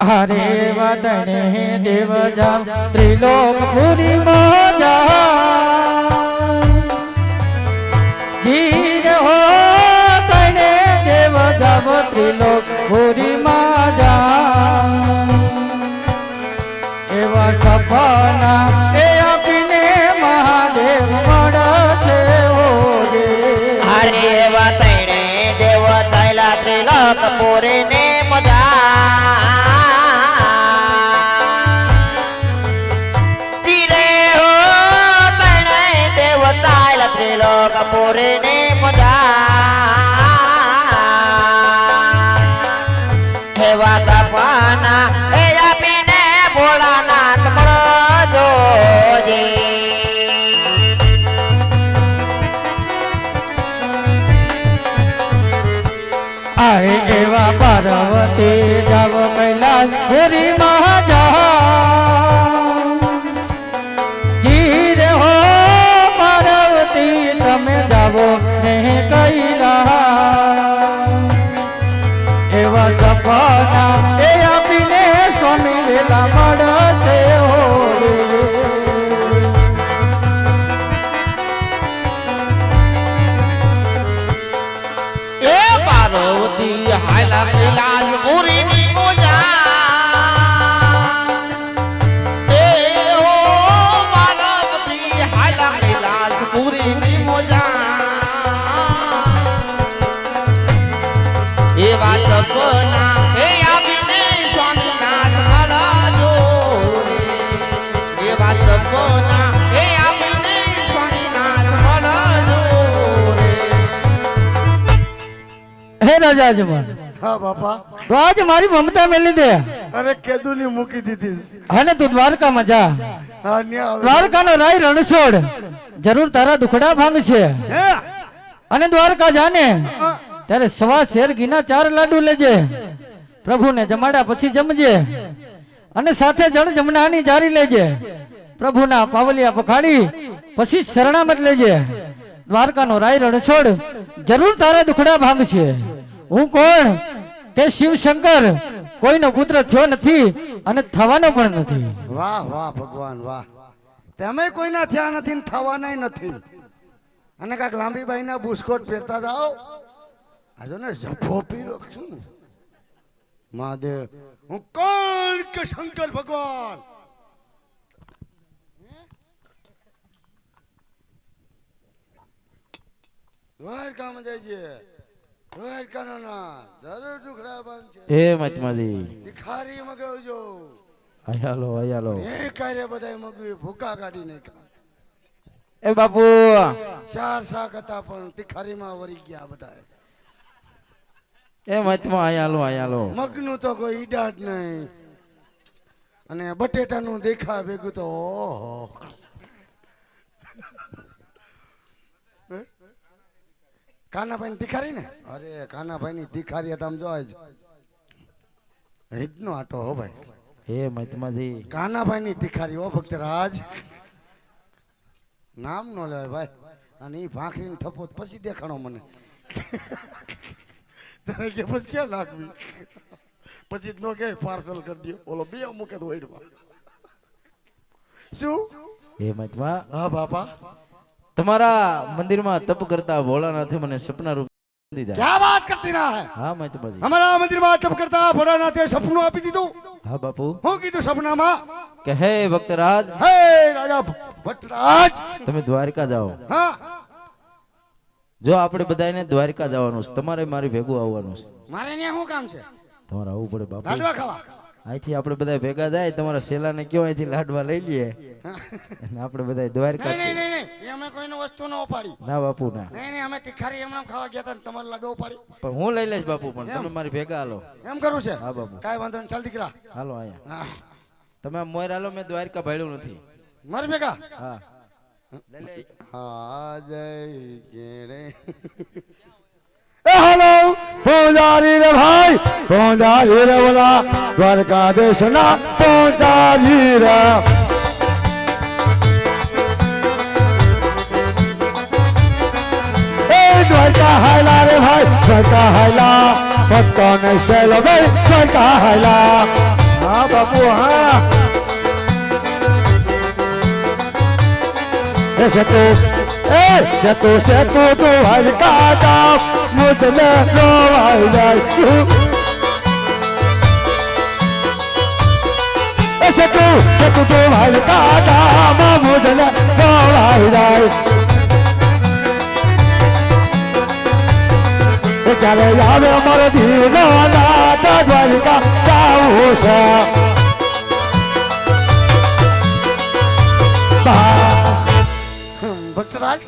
हरे वदने देव जाम त्रिलोक पुरी मजा जीर हो तने देव जाम त्रिलोक पुरी मजा एवा सपना ए अपने महादेव मरसे होगे हरे वतने देव तैला त्रिलोक पुरी ने मजा त्रिलोक पुरी ने मजा हे वाता पाना हे अपने भोलानाथ मरो जी अरे एवा पार्वती जाव कैलाश पुरी महाजा जीर हो पार्वती तमे जावो नहीं कैला एवा सपना ए अपने स्वामी वेला मरसे हो पार्वती हायला कैलाश पुरी नी मजा पार्वती हायला कैलाश पुरी नी मजा ए बात सपना हे आपने स्वामीनाथ महाराजो ए बात सपना हे आपने स्वामीनाथ महाराजो हे राजा जमान हाँ बापा तो आज मारी ममता मिली दे अरे केदू ने मूकी दी थी है तू द्वारका में जा हाँ न्या द्वारका नो राय रणछोड़ जरूर तारा दुखड़ा भांग छे अने द्वारका जाने त्यारे सवा शेर घीना 4 लाडू लेजे प्रभु ने जमाड़ा पछी जमजे अने साथे जल जमनानी जारी लेजे प्रभु ना पावलिया पखाड़ी पछी शरणामत लेजे द्वारका नो राय रणछोड़ जरूर तारा दुखड़ा भांग छे हूँ कोण के शिव शंकर कोई नो पुत्र थयो नथी अने थवानो पण नथी वाह वाह भगवान वाह તમે કોઈના થયા નથી ને થવાનાય નથી અને કાક લાંબી બાઈના બુસ્કોટ પહેરતા જાઓ આજો ને જફો પીરો છું મહાદેવ હું કોણ કે શંકર ભગવાન દ્વારકામાં જઈએ દ્વારકાનો ના જરૂર દુખડા બાંધશે એ મચમાજી ભિખારી મગાવજો આયાલો એ કાર્ય બધાય મગવી ભૂકા કાઢી નાખ્યા એ બાપુ 4 શાક હતા પણ તિખારીમાં વરી ગયા બધા એ મચમાં આયાલો મગનું તો કોઈ ઈડાટ નહીં અને બટેટાનું દેખા ભેગું તો ઓહો કાનાભાઈ ની તિખારી ને અરે કાનાભાઈ ની તિખારી હતા આમ જોય હિતનો આટો હો ભાઈ એ મચમાજી કાનાભાઈ ની તિખારી હો ભક્તરાજ નામ નો લેવાય ભાઈ અને ઈ ભાખરી ને થપો પછી દેખાણો મને તને કે પછી ક્યાં નાખવી પછી નો કે પાર્સલ કરી દયો ઓલો બે મૂકે તો વેડમાં શું એ મચમા હા બાપા તમારા મંદિરમાં તપ કરતા ભોળાનાથે મને સપના રૂપ દીધા क्या बात करती रहा है હા મચમાજી हमारा मंदिर में तप करता भोलानाथे सपनों आपी दीधुं હા બાપુ હું કીધું સપનામાં કે હે ભક્તરાજ હે રાજા ભટ્ટરાજ તમે દ્વારકા જાઓ હા જો આપણે બધાને દ્વારકા જવાનું છે તમારે મારી ભેગું આવવાનું છે મારે અહીંયા શું કામ છે તમારે આવવું પડે બાપુ લાડવા ખાવા અહીંથી આપણે બધા ભેગા જાય તમારા શેલાને કયો અહીંથી લાડવા લઈ લઈએ અને આપણે બધા દ્વારકા નહીં નહીં નહીં નહીં એ અમે કોઈનો વસ્તુ ન ઉપાડી ના બાપુ ના નહીં નહીં અમે તિખારી એમનામ ખાવા ગયા હતા ને તમારે લાડવો ઉપાડી પણ હું લઈ લઈશ બાપુ પણ તમે મારી ભેગા હાલો એમ કરવું છે હા બાપુ કાંઈ વાંધો નહીં ચાલ દીકરા હાલો અહીંયા હા તમે આમ મોર હાલો મેં દ્વારકા ભાડ્યું નથી મારી ભેગા હા લઈ લે હા જય કેણે हेलो पूजारी रे भाई पूजारी रे बोला द्वारकाधीश ना पूजारी रे द्वारका हैला रे भाई द्वारका हैला भक्तों ने शैल भाई द्वारका हैला હા બાપુ હા સેતુ સેતુ તું હલકા તા મુદલે રોવાઈ જાય સેતુ સેતુ તું હલકા તા મુદલે રોવાઈ જાય ચાલે આવે અમારો ધીનો નાતા દ્વારિકા જાવું છે ભટ્ટરાજ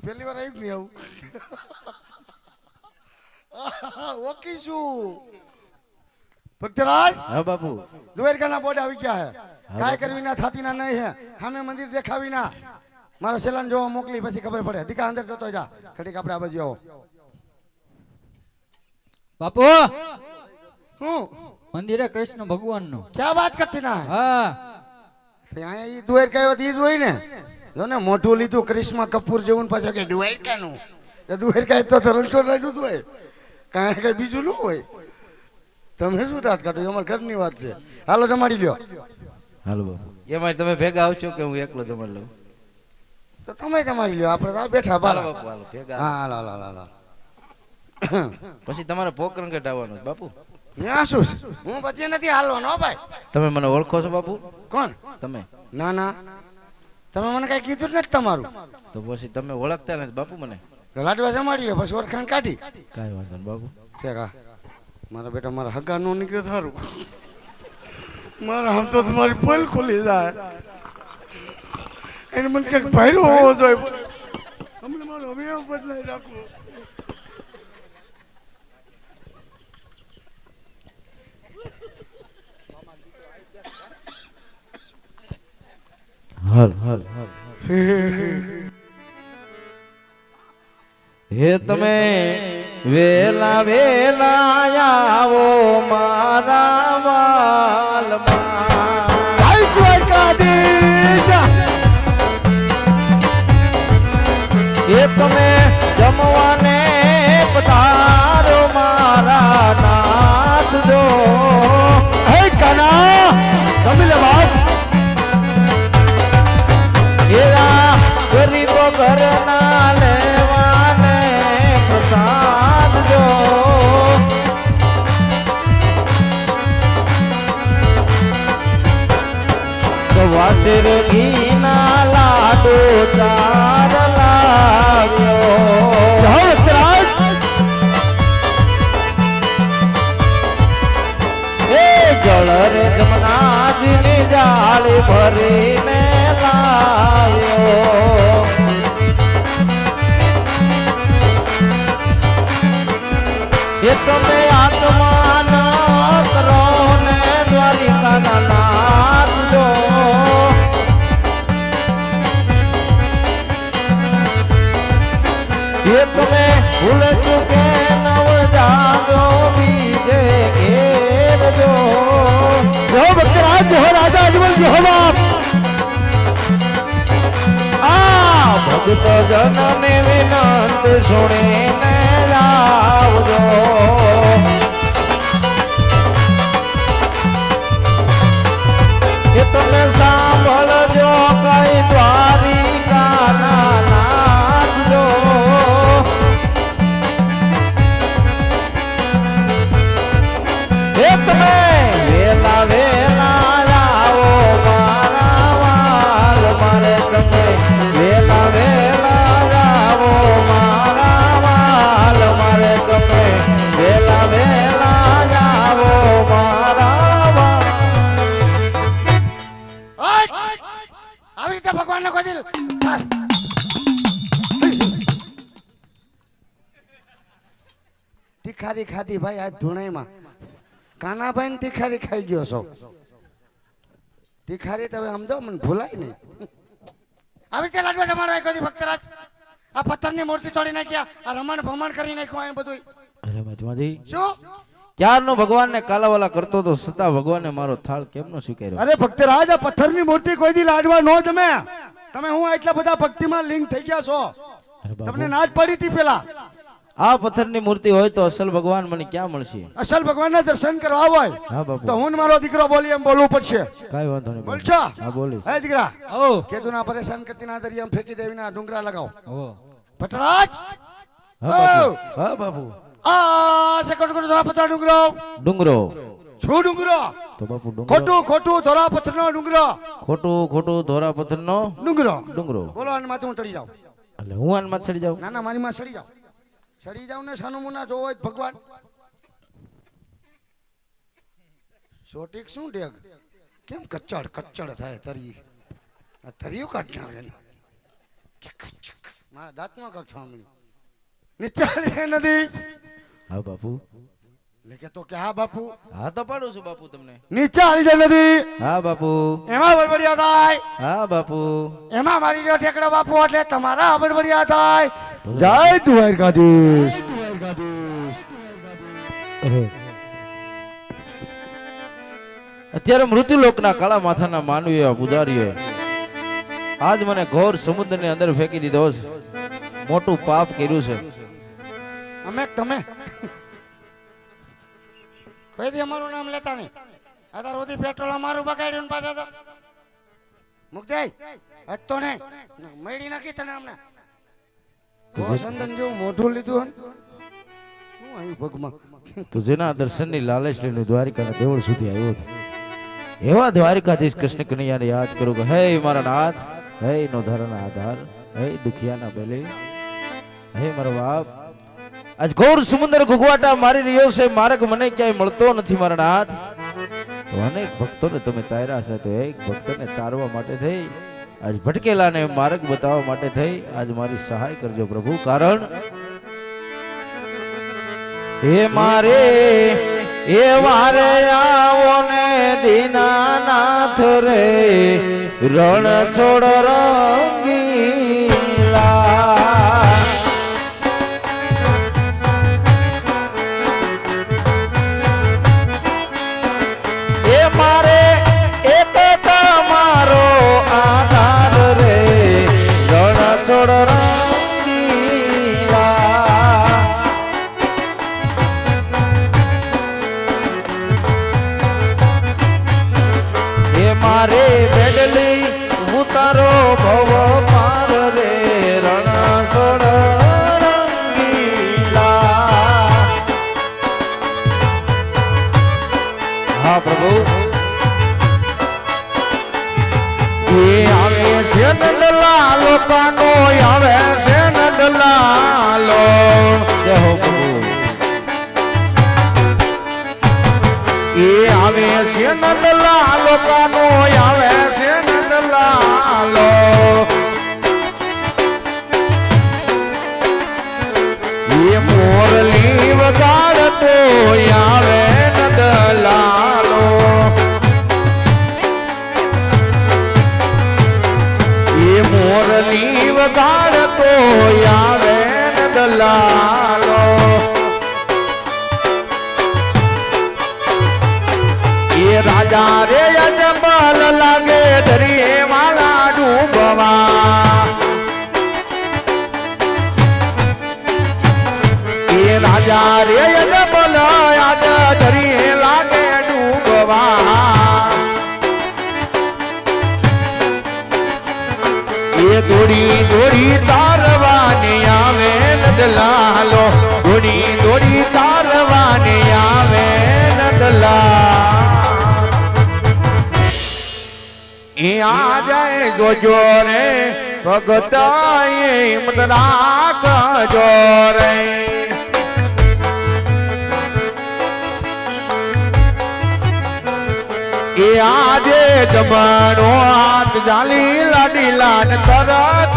પહેલી વાર આવ્યું નહીં આવું ઓકીશું ભટ્ટરાજ હા બાપુ દ્વારકાના બોર્ડ આવી ગયા હે કાંઈ કરવી ના થાતી ના નહીં હે સામે મંદિર દેખાવી ના મારા સેલાન જોવા મોકલી પછી ખબર પડે દીકા અંદર જોતો જા ઘડીક આપણે આ બાજુ આવો બાપુ હું મંદિરે કૃષ્ણ ભગવાન નું ક્યાં વાત કરતી ના હા અહીંયા ઈ દ્વારકા આવ્યો ઈ જ હોય ને જો ને મોઢું લીધું કરિશ્મા કપૂર જેવું ને પાછો કે દ્વારકાનું એ દ્વારકા તો રણછોડ રાખ્યું જ હોય કાંઈ કઈ બીજું ન હોય તમે શું વાત કાઢો અમારા ઘરની વાત છે હાલો જમાડી લ્યો હાલો બાપુ એમાં તમે ભેગા આવશો કે હું એકલો જમાડી લઉં તો તમે જમાડી લ્યો આપણે તો આ બેઠા હાલો બાલા બાપુ હાલો ભેગા હા હાલો હાલો હાલો પછી તમારે પોકરણ ગઢ આવવાનું છે, બાપુ ત્યાં શું છે? હું પછી નથી હાલવાનો હો ભાઈ તમે મને ઓળખો છો બાપુ કોણ તમે ના ના તમે મને કઈ કીધું જ નથી તમારું તો પછી તમે ઓળખતા નથી બાપુ મને તો લાડવા જમાડી લ્યો પછી ઓળખાણ કાઢી કાંઈ વાંધો નહીં બાપુ છે કા મારા બેટા મારા હગા નો નીકળે થારું મારા આમ તો તમારી પલ ખુલી જાય એને મને કંઈક ભર્યો હોવો જોઈએ હમણાં મારો અવયવ બદલાઈ રાખવો હાલ હાલ હાલ હે તમે વેલા વેલા આવો મારા વાલમાં હે તમે જમવાને પધારો મારા નાથ જો હે કના કબીલે બાપ હેરા ગરીબો ઘરના લેવાને પ્રસાદ જો સવા શેર ઘીના લાડુ ચાર લાવ્યો એ જળ રે જમનાજીની જાળી ભરીને લાવ્યો એ તમે આત્માન કરો ને દ્વારિકાના નાથ જો એ તમે ભૂલ ચૂકે નવ જાગો બીજે ઘેર જો ભક્તરાજ હો રાજા અજમલ જો બાપ આ ભક્ત જનને વિનંતી સુણીને જાવજો એ તમે સાંભળજો કઈ દ્વારિકાના નાથ જો એ તમે વેલા વેલા આવો મારા વાલ મારે તમે વેલા વેલા આવો મારા વાલ મારે તમે વેલા વેલા આવો મારા વાલ આવી રીતે ભગવાન ને કોઈ તીખારી ખાધી ભાઈ આજ ધુણાઈમાં કાનાભાઈ ને તીખારી ખાઈ ગયો છો તીખારી તમે સમજો મને ભૂલાય નહીં આવી રીતે લાડવા જમાડવા કોઈ ભક્તરાજ આ પથ્થરની મૂર્તિ તોડી નાખ્યા આ રમણ ભમણ કરી નાખ્યું આ બધું અરે મજમાજી શું ક્યારનો ભગવાનને કાલાવાલા કરતો તો છતાં ભગવાને મારો થાળ કેમ નો સ્વીકાર્યો અરે ભક્તરાજ આ પથ્થરની મૂર્તિ કોઈ દી લાડવા નો જમે તમે હું એટલા બધા ભક્તિમાં લિંક થઈ ગયા છો અરે બાપુ, તમને ના જ પડી હતી પેલા આ પથ્થરની મૂર્તિ હોય તો અસલ ભગવાન મને ક્યાં મળશે? અસલ ભગવાનના દર્શન કરવા હોય હા બાપુ, તો હું ને મારો દીકરો બોલી એમ બોલવું પડશે. કાઈ વાંધો નહીં. બોલ છો? હા બોલીશ. હે દીકરા, ઓ કે તું ના પરેશાન કરતી ના દરિયામાં ફેંકી દેવીના ડુંગરા લગાવ. ઓ પટરાજ, હા બાપુ, હા બાપુ. આ સેકન્ડ કરો ધોરા પથ્થર ડુંગરો. ડુંગરો શું ડુંગરો? તો બાપુ ડુંગરો. ખોટું ખોટું ધોરા પથ્થરનો ડુંગરો. ખોટું ખોટું ધોરા પથ્થરનો ડુંગરો. ડુંગરો. બોલો આને માથે હું ચડી જાઉં. એટલે હું આનમાં ચડી જાઉં? ના ના, મારી માં ચડી જાઉં. ચડી જાઉં ને સાનું મુના જોવો હોય તો ભગવાન. સોટીક શું ડેગ? કેમ કચ્ચડ કચ્ચડ થાય તરી? આ તરીયું કાઢ નાખે ને. ચક ચક. મારા દાંતમાં કાક છામણી. નીચાળી નદી. હા બાપુ. લેકે તો કે હા બાપુ. હા તો પાડું છું બાપુ તમને. નીચાળી જે નદી. હા બાપુ. એમાં બળબડિયા થાય. હા બાપુ. એમાં મારી જો ઠેકડા બાપુ એટલે તમારા બળબડિયા થાય. જય દ્વારકાધીશ. અરે અત્યારે મૃત્યુલોકના કાળા માથાના માનવી એવા પૂજારીઓએ આજ મને ઘોર સમુદ્રની અંદર ફેંકી દીધો છે. મોટું પાપ કર્યું છે. અમે તમે કોઈ દી અમારું નામ લેતા નહીં. અત્યાર સુધી પેટ્રોલ અમારું બગાડ્યું ને પાછા તો મુકદે હટતો નહીં. મેળી નાખી તને અમને. સંદન જેવું મોઢું લીધું હન. શું આવ્યું પગમાં? તો જેના દર્શનની લાલચ લઈને દ્વારિકાના દેવળ સુધી આવ્યો હતો એવા દ્વારિકાધીશ કૃષ્ણ કનૈયાને યાદ કરું કે હે મારા નાથ, હે નો ધરના આધાર, હે દુખિયાના બેલે, હે મારો બાપ, આજ ઘોર સમુદ્ર ઘૂઘવાટા મારી રહ્યો છે. માર્ગ મને ક્યાંય મળતો નથી મારા નાથ. તો અનેક ભક્તોને તમે તાર્યા છે, તો એક ભક્તને તારવા માટે થઈ, આજ ભટકેલાને માર્ગ બતાવવા માટે થઈ આજ મારી સહાય કરજો પ્રભુ. કારણ હે મારે એ વારે આવો ને દીનાનાથ રે, રણ છોડ રંગીલા. એ મારે એક તમારો આધાર રે, રણ છોડ રંગીલા. મારે બેડલી ઉતારો ભવ પાર રે, રણ છોડ રંગીલા. હા પ્રભુ. એ આવે છે નંદલાલો કાનો, આવે છે નંદલાલો. જય હો પ્રભુ. એ આવે છે નંદલાલો કાનો, આવે છે નંદલાલો. એ મોરલી વગાડતો આવે નંદલાલો. એ મોરલી વગાડતો આવે નંદલાલો. રાજા રે અજમલ લાગે દરિયે વાળા ડૂબવા. એ રાજા રે અજમલ આજ દરિયે લાગે ડૂબવા. એ દોડી દોડી તારવાની આવે નંદલાલો, દોડી દોડી તારવાની આવે નંદલાલો. આ જાય જોજો રે ભગત હિંમત રાખજો રે. એ આજે જમણો હાથ જાલી લાડી લાડ તરત